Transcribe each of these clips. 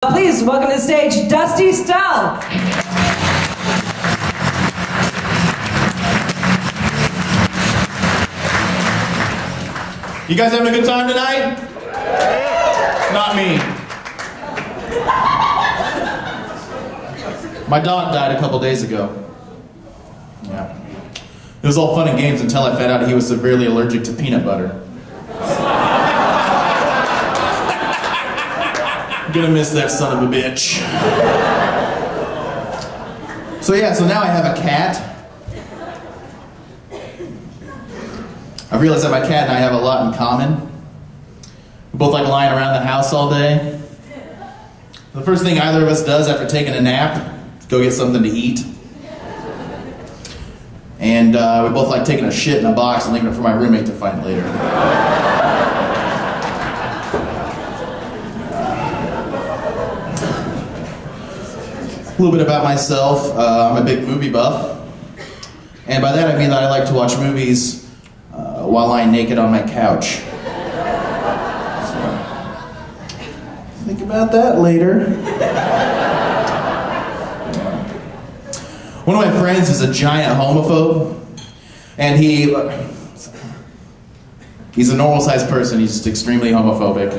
Please welcome to the stage, Dusty Stehl. You guys having a good time tonight? Not me. My dog died a couple days ago. Yeah. It was all fun and games until I found out he was severely allergic to peanut butter. I'm gonna miss that son of a bitch. So now I have a cat. I realized that my cat and I have a lot in common. We both like lying around the house all day. The first thing either of us does after taking a nap is go get something to eat. And we both like taking a shit in a box and leaving it for my roommate to find later. A little bit about myself. I'm a big movie buff. And by that I mean that I like to watch movies while lying naked on my couch. So, think about that later. One of my friends is a giant homophobe, and he's a normal sized person, he's just extremely homophobic.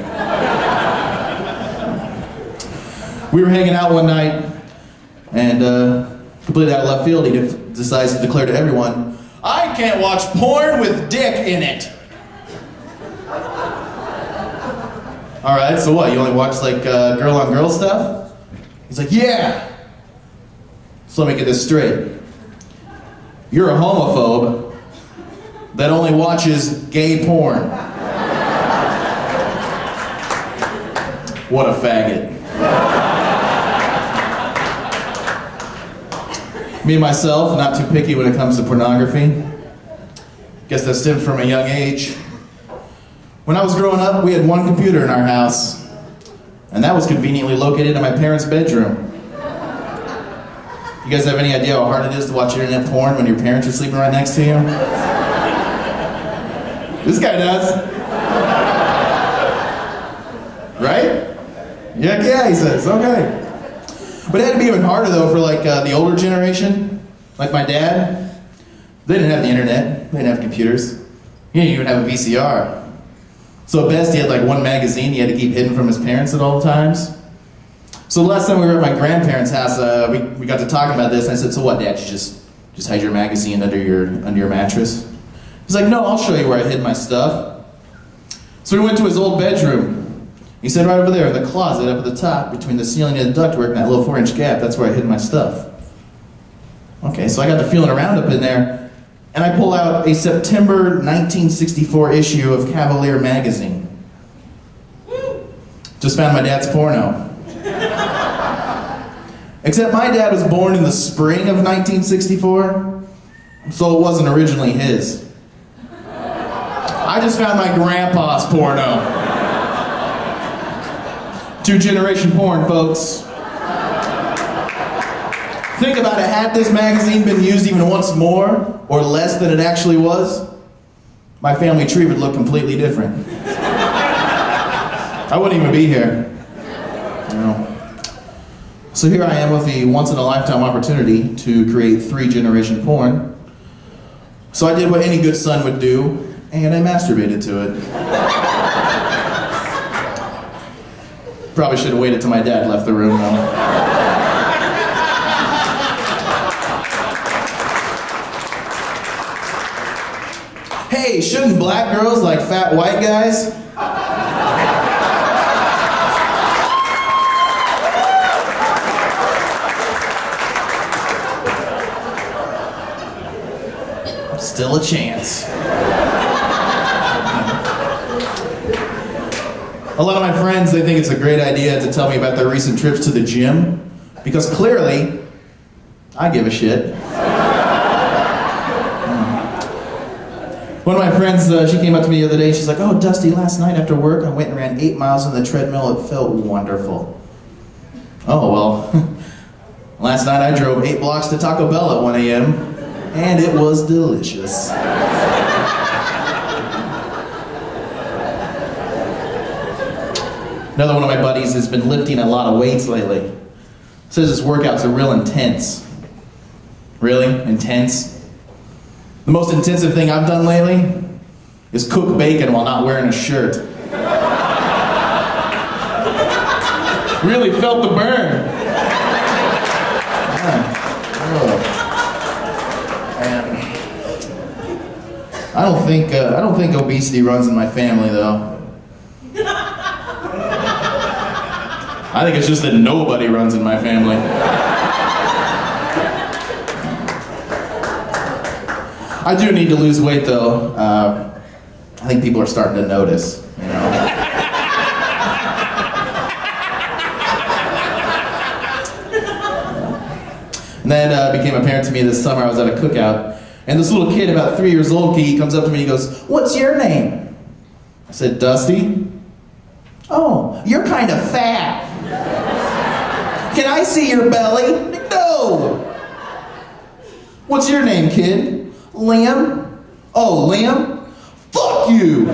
We were hanging out one night, and completely out of left field, he decides to declare to everyone, "I can't watch porn with dick in it." Alright, so what, you only watch like girl on girl stuff? He's like, "Yeah." So let me get this straight. You're a homophobe that only watches gay porn. What a faggot. Me and myself, not too picky when it comes to pornography. Guess that stems from a young age. When I was growing up, we had one computer in our house, and that was conveniently located in my parents' bedroom. You guys have any idea how hard it is to watch internet porn when your parents are sleeping right next to you? This guy does. Right? Yeah, he says, okay. But it had to be even harder though for like the older generation, like my dad. They didn't have the internet, they didn't have computers. He didn't even have a VCR. So at best he had like one magazine he had to keep hidden from his parents at all times. So the last time we were at my grandparents' house, we got to talking about this, and I said, "So what, Dad, you just hide your magazine under your mattress?" He's like, "No, I'll show you where I hid my stuff." So we went to his old bedroom. He said, "Right over there in the closet up at the top, between the ceiling and the ductwork and that little 4-inch gap, that's where I hid my stuff." Okay, so I got to feeling around up in there, and I pull out a September 1964 issue of Cavalier magazine. Just found my dad's porno. Except my dad was born in the spring of 1964, so it wasn't originally his. I just found my grandpa's porno. 2-generation porn, folks. Think about it, had this magazine been used even once more, or less than it actually was, my family tree would look completely different. I wouldn't even be here. You know. So here I am with the once-in-a-lifetime opportunity to create 3-generation porn. So I did what any good son would do, and I masturbated to it. Probably should have waited till my dad left the room, though. Hey, shouldn't black girls like fat white guys? Still a chance. A lot of my friends, they think it's a great idea to tell me about their recent trips to the gym, because clearly, I give a shit. One of my friends, she came up to me the other day, she's like, "Oh, Dusty, last night after work, I went and ran 8 miles on the treadmill, it felt wonderful." Oh, well, last night I drove 8 blocks to Taco Bell at 1 a.m., and it was delicious. Another one of my buddies has been lifting a lot of weights lately. Says his workouts are real intense. Really? Intense? The most intensive thing I've done lately is cook bacon while not wearing a shirt. Really felt the burn. Yeah. And I don't think obesity runs in my family though. I think it's just that nobody runs in my family. I do need to lose weight though. I think people are starting to notice, you know. And then it became apparent to me this summer I was at a cookout, and this little kid about 3 years old, he comes up to me and he goes, "What's your name?" I said, "Dusty." "Oh, you're kind of fat. Can I see your belly?" "No." "What's your name, kid?" "Liam." "Oh, Liam? Fuck you!"